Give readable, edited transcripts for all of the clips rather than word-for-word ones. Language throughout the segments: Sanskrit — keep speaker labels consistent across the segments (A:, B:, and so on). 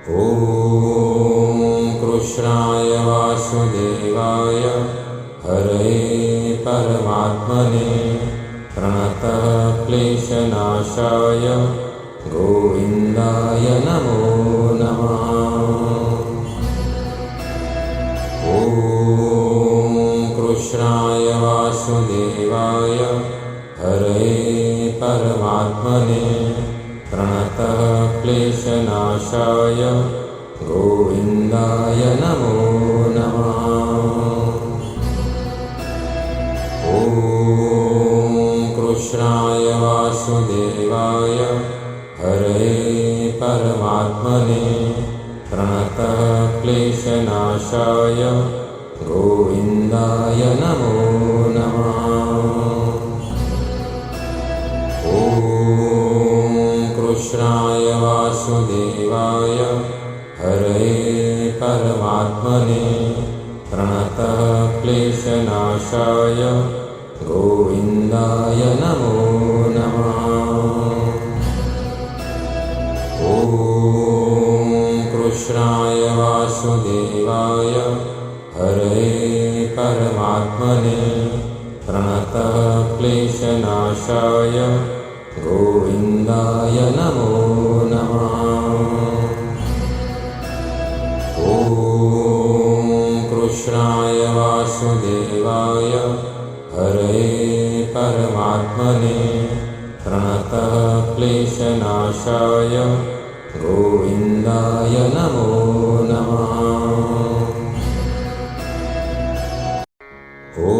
A: ॐ कृष्णाय वासुदेवाय हरये परमात्मने प्रणतः क्लेशनाशाय गोविन्दाय नमो नमः। ॐ कृष्णाय वासुदेवाय हरये परमात्मने प्रणतः क्लेशनाशाय गोविन्दाय नमो नमः। ॐ कृष्णाय वासुदेवाय हरये परमात्मने प्रणतः क्लेशनाशाय गोविन्दाय नमो नमः। ॐ कृष्णाय वासुदेवाय हरये परमात्मने प्रणतः क्लेशनाशाय गोविन्दाय नमो नमः। ॐ कृष्णाय वासुदेवाय हरये परमात्मने प्रणतः क्लेशनाशाय गोविन्दाय नमो नमः। ॐ कृष्णाय वासुदेवाय हरये परमात्मने प्रणतः क्लेशनाशाय गोविन्दाय नमो नमः। ॐ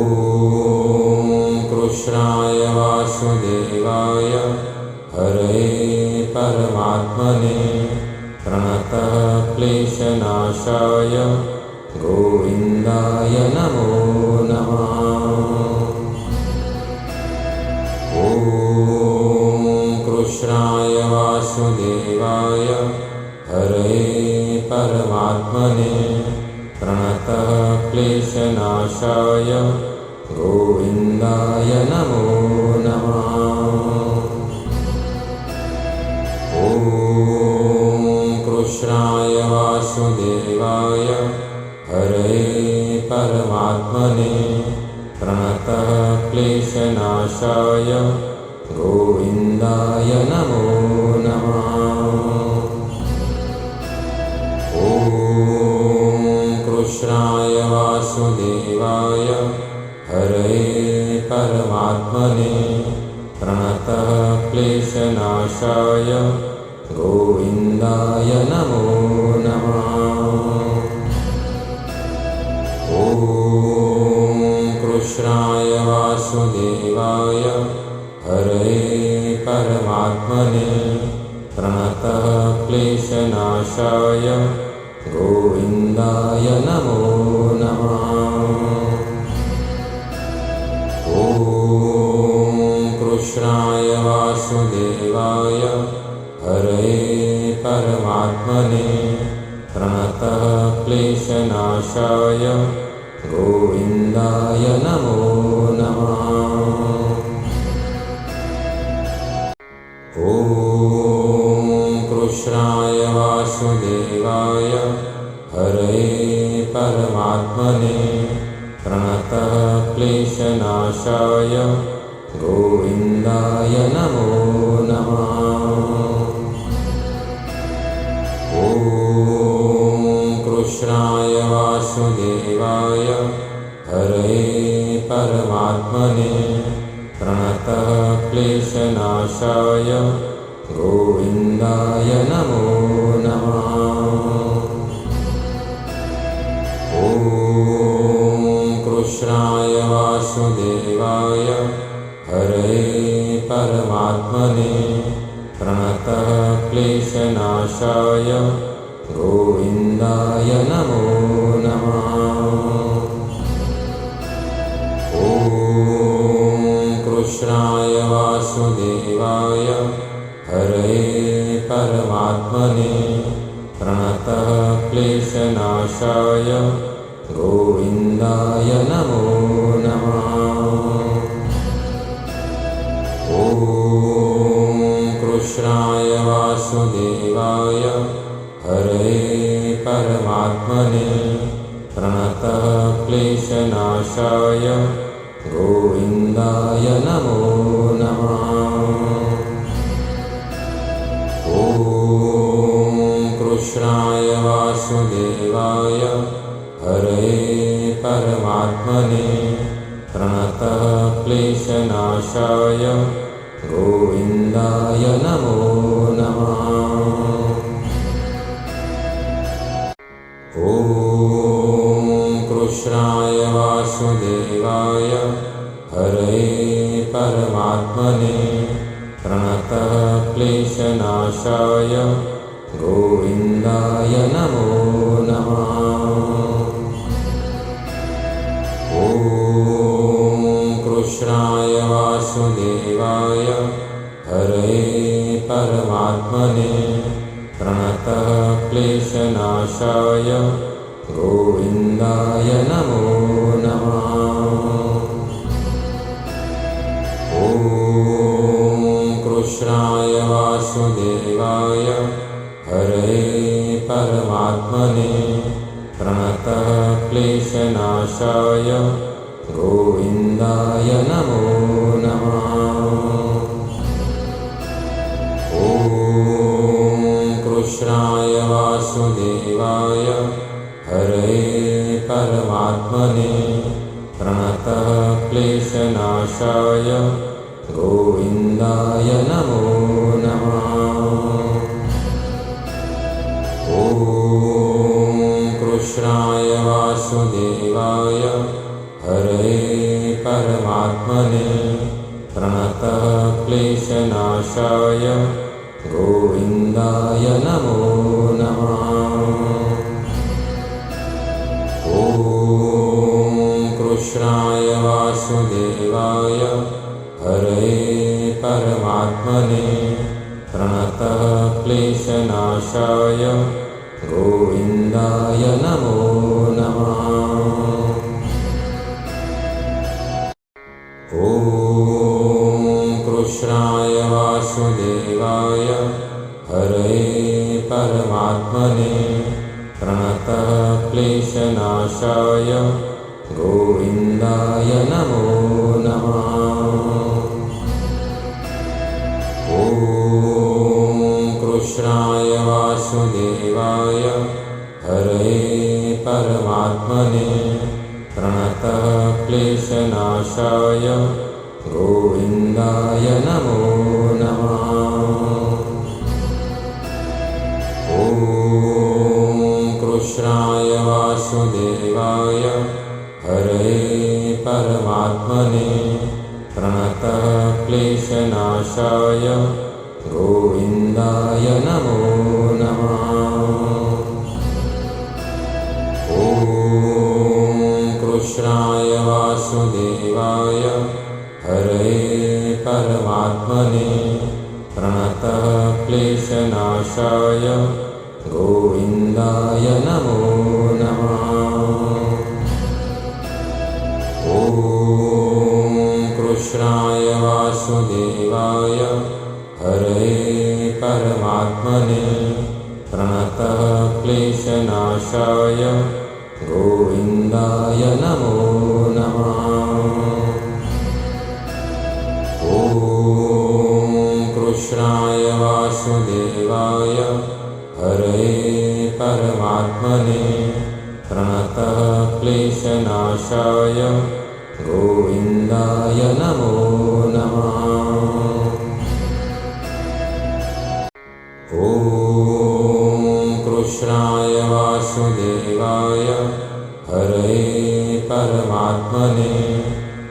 A: कृष्णाय वासुदेवाय हरये परमात्मने प्रणतः क्लेशनाशाय गोविन्दाय नमो नमः। ॐ कृष्णाय वासुदेवाय हरये परमात्मने प्रणतः क्लेशनाशाय गोविन्दाय नमो नमः। ॐ कृष्णाय वासुदेवाय हरये परमात्मने प्रणतः क्लेशनाशाय गोविन्दाय नमो नमः। ॐ कृष्णाय वासुदेवाय हरये परमात्मने प्रणतः क्लेशनाशाय गोविन्दाय नमो नमः। ॐ कृष्णाय वासुदेवाय हरये परमात्मने प्रणतः क्लेशनाशाय गोविन्दाय नमो नमः। ॐ कृष्णाय वासुदेवाय हरये परमात्मने प्रणतः क्लेशनाशाय गोविन्दाय नमो नमः। ॐ कृष्णाय वासुदेवाय हरये परमात्मने प्रणतः क्लेशनाशाय गोविन्दाय नमो नमः। ॐ कृष्णाय वासुदेवाय हरये परमात्मने प्रणतः क्लेशनाशाय गोविन्दाय नमो नमः। ॐ कृष्णाय वासुदेवाय हरये परमात्मने प्रणतः क्लेशनाशाय गोविन्दाय नमो नमः। ॐ कृष्णाय वासुदेवाय हरये परमात्मने प्रणतः क्लेशनाशाय गोविन्दाय नमो नमः। ॐ कृष्णाय वासुदेवाय हरये परमात्मने प्रणतः क्लेशनाशाय गोविन्दाय नमो नमः। ॐ कृष्णाय वासुदेवाय हरये परमात्मने प्रणतः क्लेशनाशाय गोविन्दाय नमो नमः। ॐ कृष्णाय वासुदेवाय हरये परमात्मने प्रणतः क्लेशनाशाय गोविन्दाय नमो नमः। ॐ कृष्णाय वासुदेवाय हरये परमात्मने प्रणतः क्लेशनाशाय गोविन्दाय नमो नमः। ॐ कृष्णाय वासुदेवाय हरये परमात्मने प्रणतः क्लेशनाशाय गोविन्दाय नमो नमः। ॐ कृष्णाय वासुदेवाय हरये परमात्मने प्रणतः क्लेशनाशाय गोविन्दाय नमो नमः। ॐ कृष्णाय वासुदेवाय हरये परमात्मने प्रणतः क्लेशनाशाय गोविन्दाय नमो नमः। ॐ कृष्णाय वासुदेवाय हरये परमात्मने प्रणतः क्लेशनाशाय गोविन्दाय नमो नमः। ॐ कृष्णाय वासुदेवाय हरये परमात्मने प्रणतः क्लेशनाशाय गोविन्दाय नमो नमः। ॐ कृष्णाय वासुदेवाय हरये परमात्मने प्रणतः क्लेशनाशाय गोविन्दाय नमो नमः। ॐ कृष्णाय वासुदेवाय हरये परमात्मने प्रणतः क्लेशनाशाय गोविन्दाय नमो नमः। ॐ कृष्णाय वासुदेवाय हरये परमात्मने प्रणतः क्लेशनाशाय गोविन्दाय नमो नमः। ॐ कृष्णाय वासुदेवाय हरये परमात्मने प्रणतः क्लेशनाशाय गोविन्दाय नमो नमः। ॐ कृष्णाय वासुदेवाय हरये परमात्मने प्रणतः क्लेशनाशाय गोविन्दाय नमो नमः। ॐ कृष्णाय वासुदेवाय हरये परमात्मने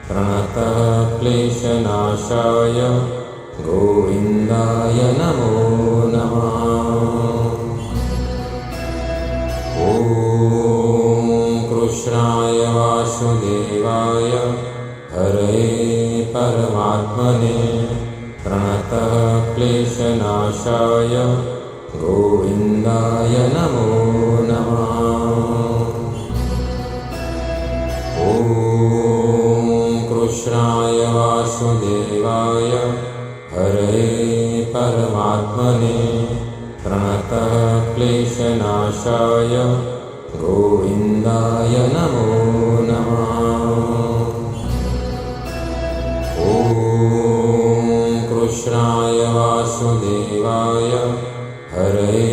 A: प्रणतः क्लेशनाशाय गोविन्दाय नमो नमः। ॐ कृष्णाय वासुदेवाय हरये परमात्मने प्रणतः क्लेशनाशाय गोविन्दाय नमो नमः। ॐ कृष्णाय वासुदेवाय हरये परमात्मने प्रणतः क्लेशनाशाय गोविन्दाय नमो नमः। ॐ कृष्णाय वासुदेवाय हरे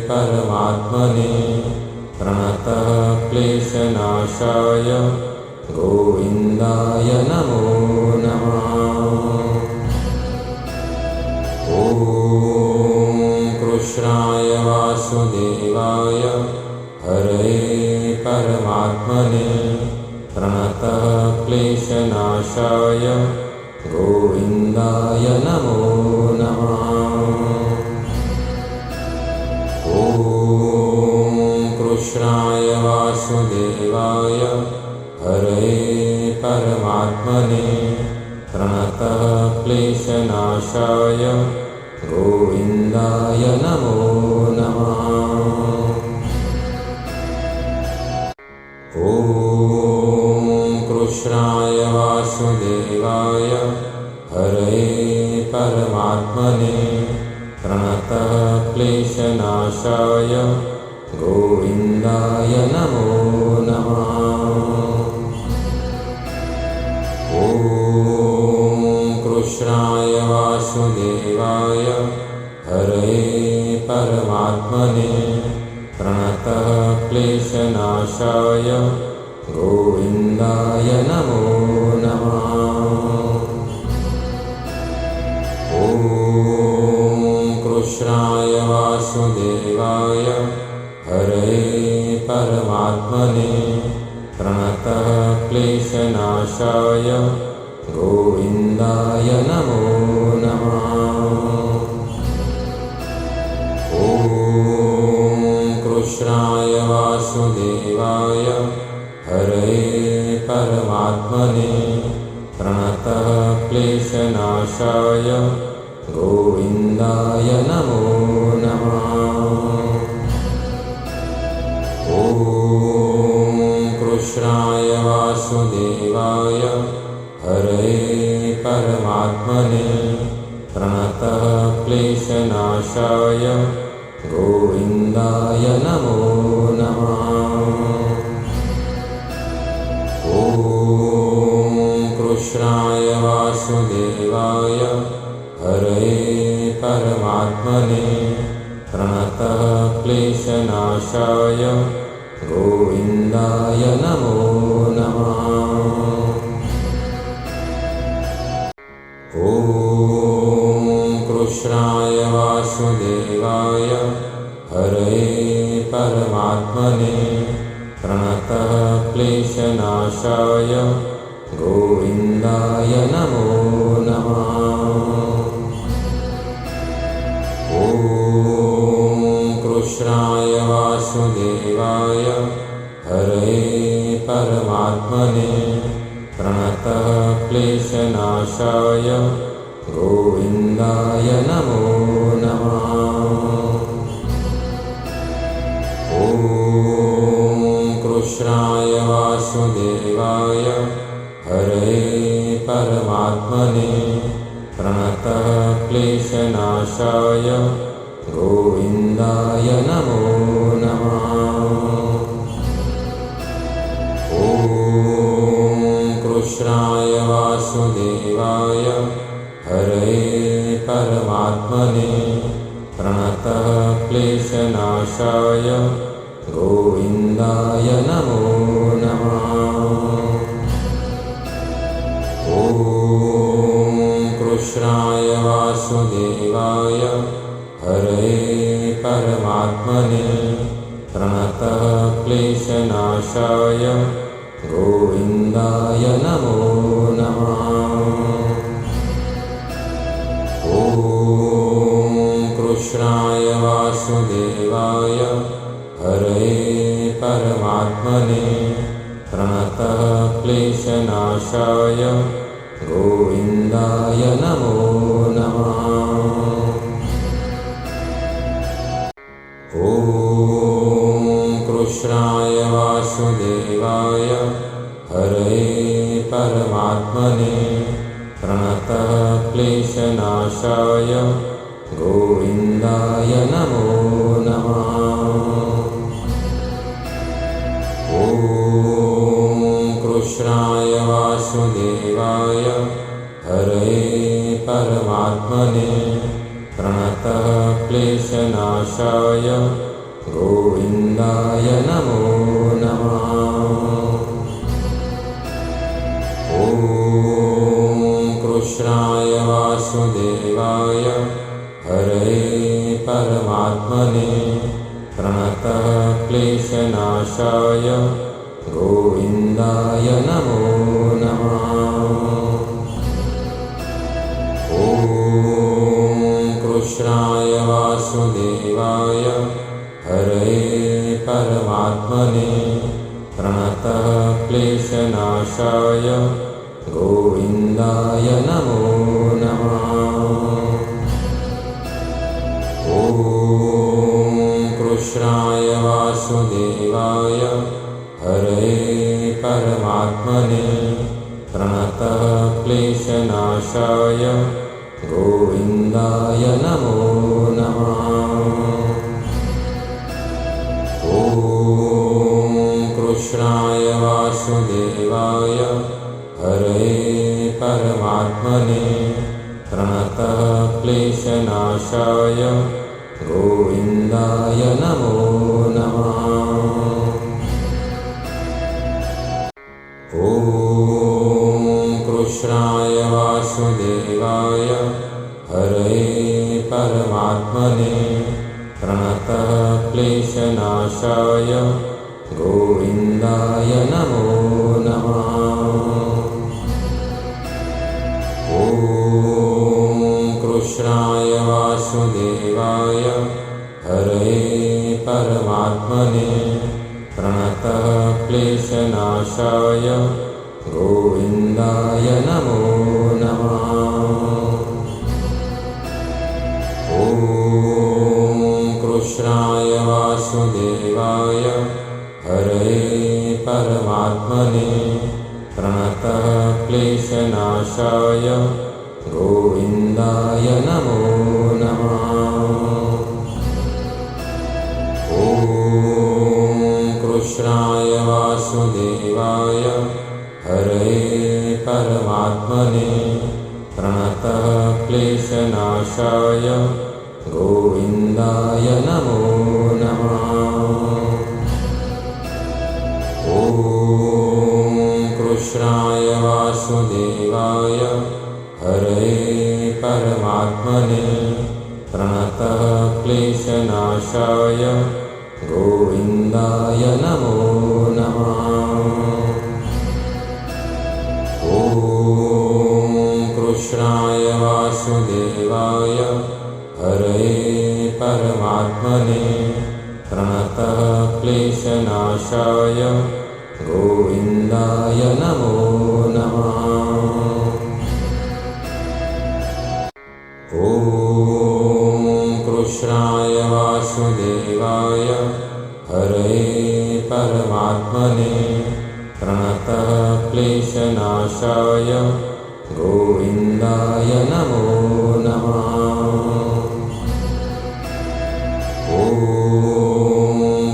A: परमात्मने प्रणतः क्लेशनाशाय गोविन्दाय नमो नमः। ॐ कृष्णाय वासुदेवाय हरे परमात्मने प्रणतः क्लेशनाशाय गोविन्दाय नमो नमः। ॐ कृष्णाय वासुदेवाय हरे परमात्मने प्रणतः क्लेशनाशाय गोविन्दाय नमो नमः। ॐ कृष्णाय वासुदेवाय हरे परमात्मने प्रणतः क्लेशनाशाय गोविन्दाय नमो नमः। ॐ कृष्णाय वासुदेवाय हरे परमात्मने प्रणतः क्लेशनाशाय गोविन्दाय नमो नमः। ॐ कृष्णाय वासुदेवाय हरे परमात्मने प्रणतः क्लेशनाशाय गोविन्दाय नमो नमः। ॐ कृष्णाय वासुदेवाय हरे परमात्मने प्रणतः क्लेशनाशाय गोविन्दाय नमो नमः। ॐ कृष्णाय वासुदेवाय हरे परमात्मने प्रणतः क्लेशनाशाय गोविन्दाय नमो नमः। ॐ कृष्णाय वासुदेवाय हरे परमात्मने प्रणतः क्लेशनाशाय गोविन्दाय नमो नमः। ॐ कृष्णाय वासुदेवाय हरे परमात्मने प्रणतः क्लेशनाशाय गोविन्दाय नमो नमः। ॐ कृष्णाय वासुदेवाय हरे परमात्मने प्रणतः क्लेशनाशाय गोविन्दाय नमो नमः। ॐ कृष्णाय वासुदेवाय हरे परमात्मने प्रणतः क्लेशनाशाय गोविन्दाय नमो नमः। ॐ कृष्णाय वासुदेवाय हरे परमात्मने प्रणतः क्लेशनाशाय गोविन्दाय नमो नमः। ॐ कृष्णाय वासुदेवाय हरे परमात्मने प्रणतः क्लेशनाशाय गोविन्दाय नमो नमः। ॐ कृष्णाय वासुदेवाय हरे परमात्मने प्रणतः क्लेशनाशाय गोविन्दाय नमो नमः। ॐ कृष्णाय वासुदेवाय हरे परमात्मने प्रणतः क्लेशनाशाय गोविन्दाय नमो नमः। ॐ गोविन्दाय नमो नमः। ॐ कृष्णाय वासुदेवाय हरे परमात्मने प्रणतः क्लेशनाशाय गोविन्दाय नमो नमः। ॐ कृष्णाय वासुदेवाय हरे परमात्मने प्रणतः क्लेशनाशाय गोविन्दाय नमो नमः। ॐ कृष्णाय वासुदेवाय हरे परमात्मने प्रणतः क्लेशनाशाय गोविन्दाय नमो नमः। ॐ कृष्णाय वासुदेवाय हरे परमात्मने प्रणतः क्लेशनाशाय गोविन्दाय नमो नमः। ॐ कृष्णाय वासुदेवाय हरे परमात्मने प्रणतः क्लेशनाशाय गोविन्दाय नमो नमः। ॐ कृष्णाय वासुदेवाय हरे परमात्मने प्रणतः क्लेशनाशाय गोविन्दाय नमो नमः। ॐ कृष्णाय वासुदेवाय हरे परमात्मने प्रणतः क्लेशनाशाय गोविन्दाय नमो नमः। ॐ कृष्णाय वासुदेवाय हरे परमात्मने प्रणतः क्लेशनाशाय गोविन्दाय नमो नमः। ॐ कृष्णाय वासुदेवाय हरे परमात्मने प्रणतः क्लेशनाशाय गोविन्दाय नमो नमः। ॐ कृष्णाय वासुदेवाय हरे परमात्मने प्रणतः क्लेशनाशाय गोविन्दाय नमो नमः। ॐ कृष्णाय वासुदेवाय हरे परमात्मने प्रणतः क्लेशनाशाय गोविन्दाय नमो नमः। ॐ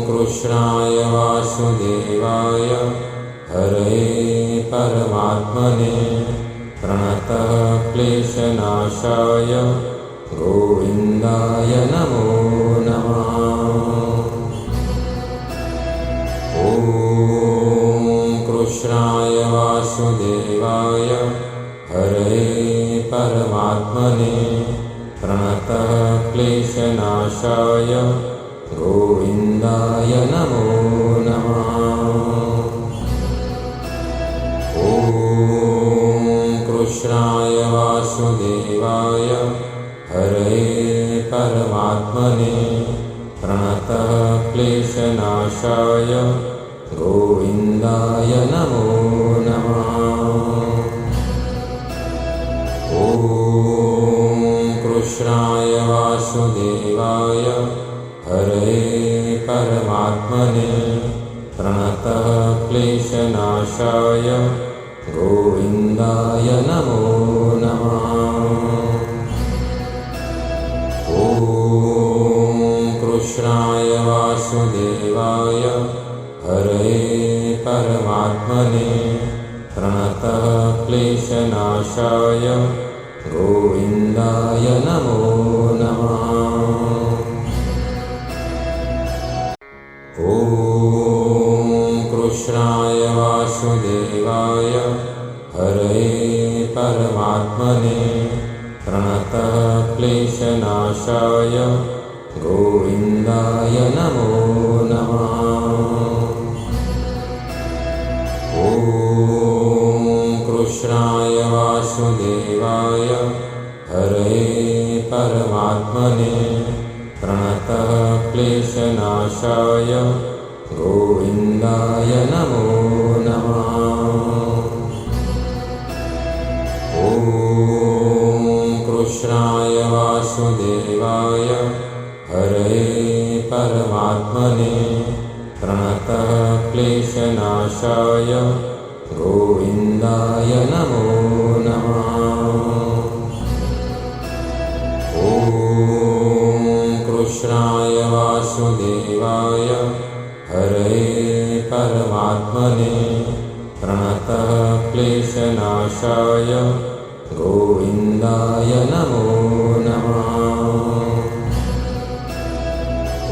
A: कृष्णाय वासुदेवाय हरे परमात्मने प्रणतः क्लेशनाशाय गोविन्दाय नमो नमः। ॐ कृष्णाय वासुदेवाय हरे परमात्मने प्रणतः क्लेशनाशाय गोविन्दाय नमो नमः। ॐ कृष्णाय वासुदेवाय हरे परमात्मने प्रणतः क्लेशनाशाय गोविन्दाय नमो नमः। ॐ कृष्णाय वासुदेवाय हरे परमात्मने प्रणतः क्लेशनाशाय गोविन्दाय नमो नमः। ॐ कृष्णाय वासुदेवाय हरे परमात्मने प्रणतः क्लेशनाशाय गोविन्दाय नमो नमः। ॐ ॐ कृष्णाय वासुदेवाय हरये परमात्मने प्रणतः क्लेशनाशाय गोविन्दाय नमो नमः। ॐ कृष्णाय वासुदेवाय हरये परमात्मने प्रणतः क्लेशनाशाय गोविन्दाय नमो नमः। ॐ कृष्णाय वासुदेवाय हरये परमात्मने प्रणतः क्लेशनाशाय गोविन्दाय नमो नमः। ॐ कृष्णाय वासुदेवाय हरये परमात्मने प्रणतः क्लेशनाशाय गोविन्दाय नमो नमः।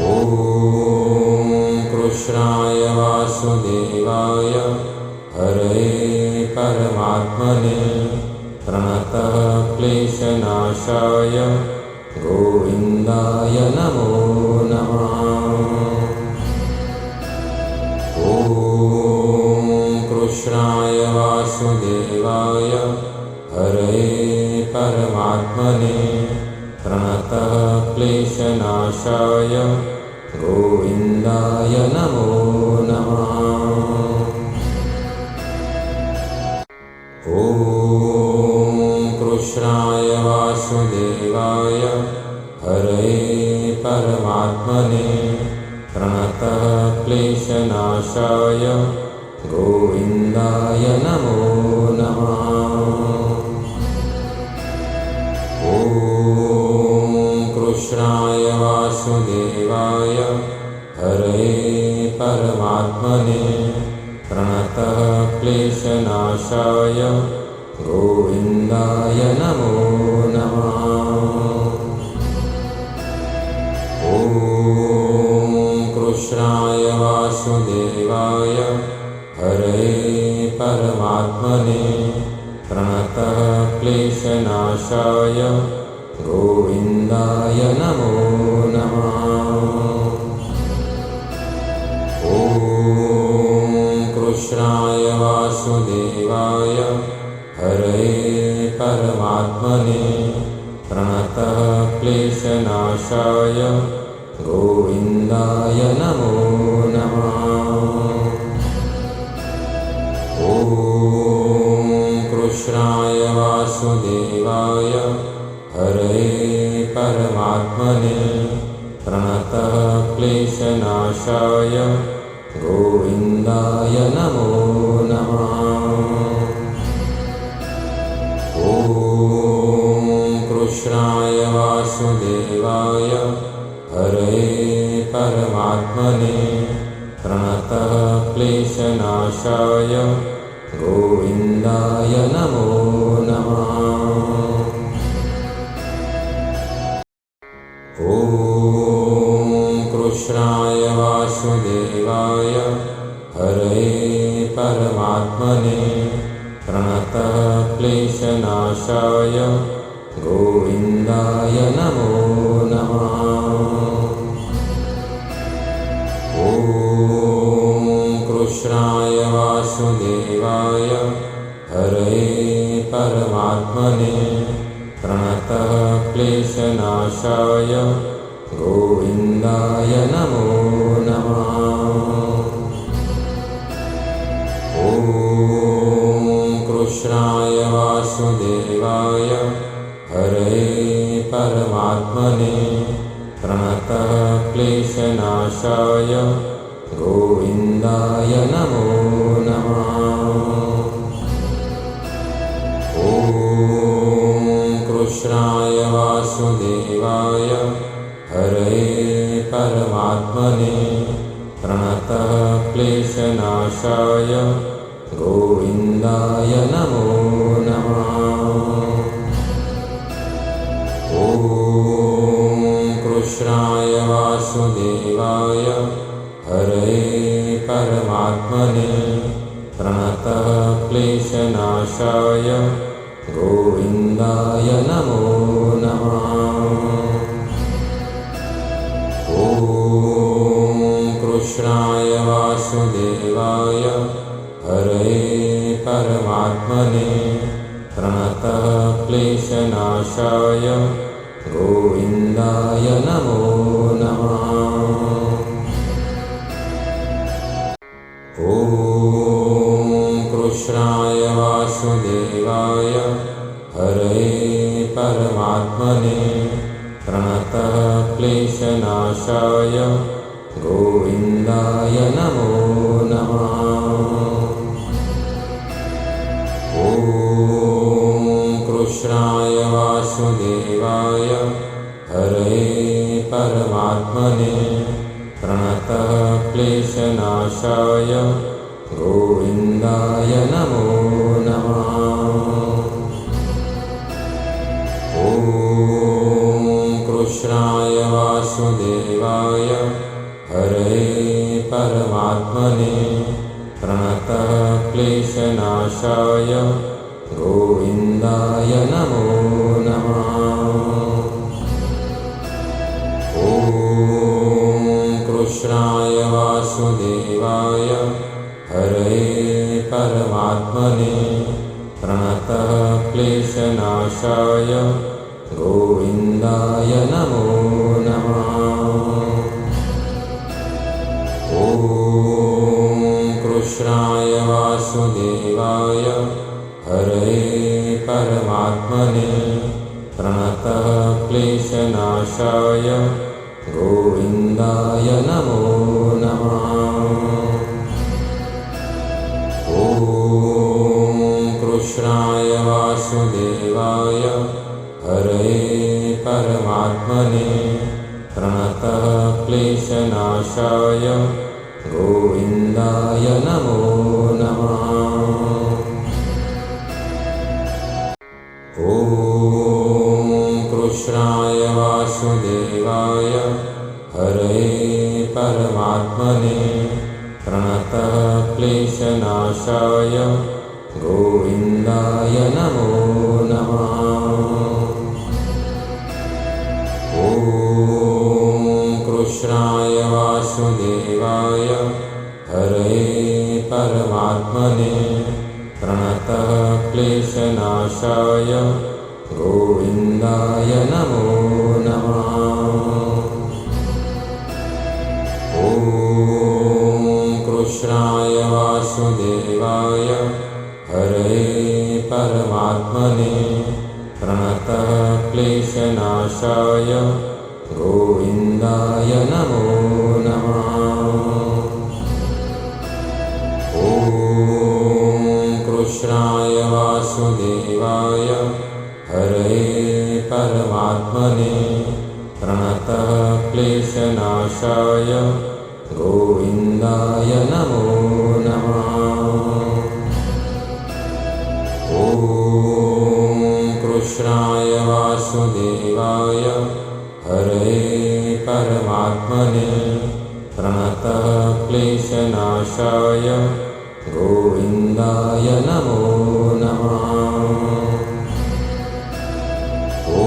A: ॐ कृष्णाय वासुदेवाय हरये परमात्मने प्रणतः क्लेशनाशाय गोविन्दाय नमो नमः। ॐ कृष्णाय वासुदेवाय हरये परमात्मने प्रणतः क्लेशनाशाय गोविन्दाय नमो नमः। ॐ कृष्णाय वासुदेवाय हरये परमात्मने प्रणतः क्लेशनाशाय गोविन्दाय नमो नमः। ॐ कृष्णाय वासुदेवाय हरये परमात्मने प्रणतः क्लेशनाशाय गोविन्दाय नमो नमः। ॐ कृष्णाय वासुदेवाय हरये परमात्मने प्रणतः क्लेशनाशाय गोविन्दाय नमो नमः। ॐ कृष्णाय वासुदेवाय हरये परमात्मने प्रणतः क्लेशनाशाय गोविन्दाय नमो नमः। ॐ कृष्णाय वासुदेवाय हरये परमात्मने प्रणतः क्लेशनाशाय गोविन्दाय नमो नमः। ॐ कृष्णाय वासुदेवाय हरये परमात्मने प्रणतः क्लेशनाशाय गोविन्दाय नमो नमः। ॐ कृष्णाय वासुदेवाय हरये परमात्मने प्रणतः क्लेशनाशाय गोविन्दाय नमो नमः। ॐ कृष्णाय वासुदेवाय हरये परमात्मने प्रणतः क्लेशनाशाय गोविन्दाय नमो नमः। ॐ कृष्णाय वासुदेवाय हरये परमात्मने प्रणतः क्लेशनाशाय गोविन्दाय नमो नमः। ॐ कृष्णाय वासुदेवाय हरये परमात्मने प्रणतः क्लेशनाशाय गोविन्दाय नमो नमः। ॐ कृष्णाय वासुदेवाय हरे परमात्मने प्रणतः क्लेशनाशाय गोविन्दाय नमो नमः। ॐ कृष्णाय वासुदेवाय हरे परमात्मने प्रणतः क्लेशनाशाय गोविन्दाय नमो नमः। ॐ कृष्णाय वासुदेवाय हरे परमात्मने प्रणतः क्लेशनाशाय गोविन्दाय नमो नमः। ॐ कृष्णाय वासुदेवाय हरे परमात्मने प्रणतः क्लेशनाशाय गोविन्दाय नमो नमः। ॐ कृष्णाय वासुदेवाय हरे परमात्मने प्रणतः क्लेशनाशाय गोविन्दाय नमो नमः। ॐ कृष्णाय वासुदेवाय हरे परमात्मने प्रणतः क्लेशनाशाय गोविन्दाय नमो नमः। ॐ कृष्णाय वासुदेवाय हरे परमात्मने प्रणतः क्लेशनाशाय गोविन्दाय नमो नमः। ॐ कृष्णाय वासुदेवाय हरे परमात्मने प्रणतः क्लेशनाशाय गोविन्दाय नमो नमः। ॐ कृष्णाय वासुदेवाय हरे परमात्मने प्रणतः क्लेशनाशाय गोविन्दाय नमो नमः। ॐ कृष्णाय वासुदेवाय हरे परमात्मने प्रणतः क्लेशनाशाय गोविन्दाय नमो नमः। ॐ कृष्णाय वासुदेवाय हरे परमात्मने प्रणतः क्लेशनाशाय गोविन्दाय नमो नमः। ॐ कृष्णाय वासुदेवाय हरे परमात्मने प्रणतः क्लेशनाशाय गोविन्दाय नमो नमः। ॐ कृष्णाय वासुदेवाय हरे परमात्मने प्रणतः क्लेशनाशाय गोविन्दाय नमो नमः। ॐ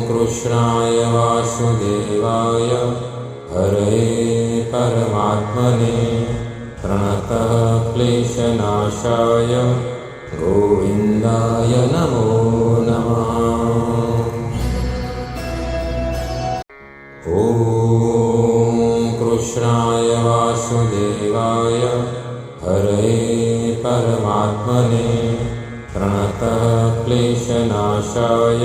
A: कृष्णाय वासुदेवाय हरे परमात्मने प्रणतः क्लेशनाशाय गोविन्दाय नमो नमः। ॐ कृष्णाय वासुदेवाय हरे परमात्मने प्रणतः क्लेशनाशाय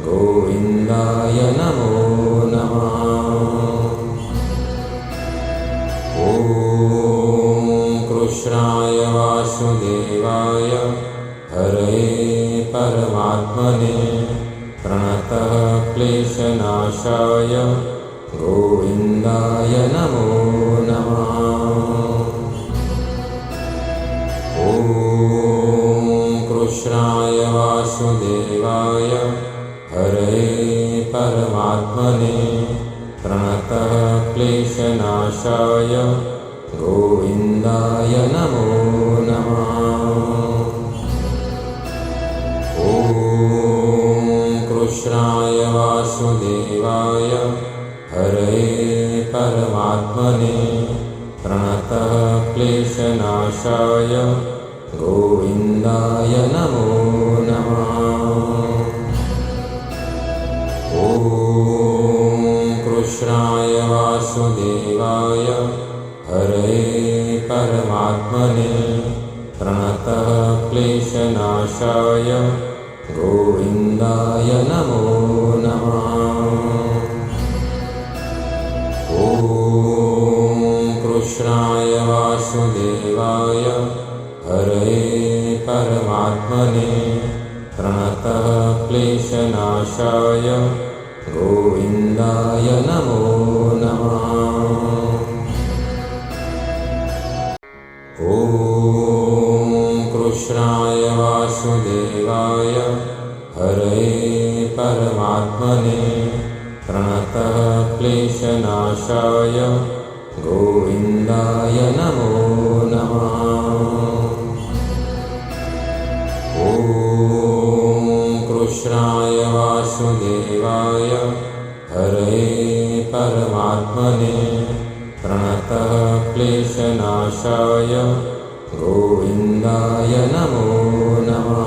A: गोविन्दाय नमो नमः। ॐ कृष्णाय वासुदेवाय हरे परमात्मने प्रणतः क्लेशनाशाय गोविन्दाय नमो नमः। ॐ कृष्णाय वासुदेवाय हरे परमात्मने प्रणतः क्लेशनाशाय गोविन्दाय नमो नमः। ॐ कृष्णाय वासुदेवाय हरये परमात्मने प्रणतः क्लेशनाशाय गोविन्दाय नमो नमः। ॐ कृष्णाय वासुदेवाय हरये परमात्मने प्रणतः क्लेशनाशाय गोविन्दाय नमो नमः। ॐ कृष्णाय वासुदेवाय हरये परमात्मने प्रणतः क्लेशनाशाय गोविन्दाय नमो नमः। ॐ कृष्णाय वासुदेवाय हरये परमात्मने प्रणतः क्लेशनाशाय गोविन्दाय नमो नमः। ॐ कृष्णाय वासुदेवाय हरये परमात्मने प्रणतः क्लेशनाशाय गोविन्दाय नमो नमः।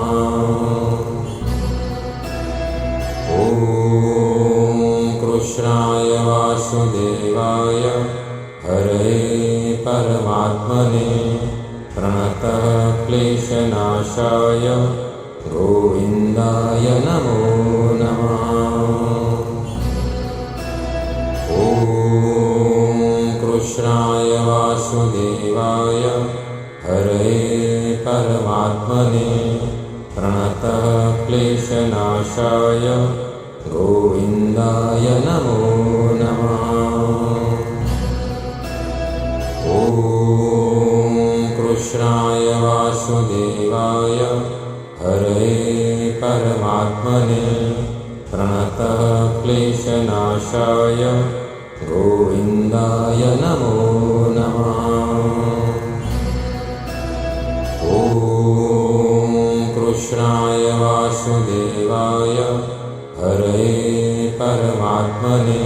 A: ॐ कृष्णाय वासुदेवाय हरये परमात्मने प्रणतः क्लेशनाशाय गोविन्दाय नमो नमः। ॐ कृष्णाय वासुदेवाय हरये परमात्मने प्रणतः क्लेशनाशाय गोविन्दाय नमो नमः। ॐ कृष्णाय वासुदेवाय हरये परमात्मने प्रणतः क्लेशनाशाय गोविन्दाय नमो नमः। ॐ कृष्णाय वासुदेवाय हरये परमात्मने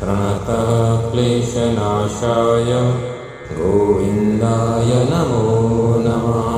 A: प्रणतः क्लेशनाशाय गोविन्दाय नमो नमः।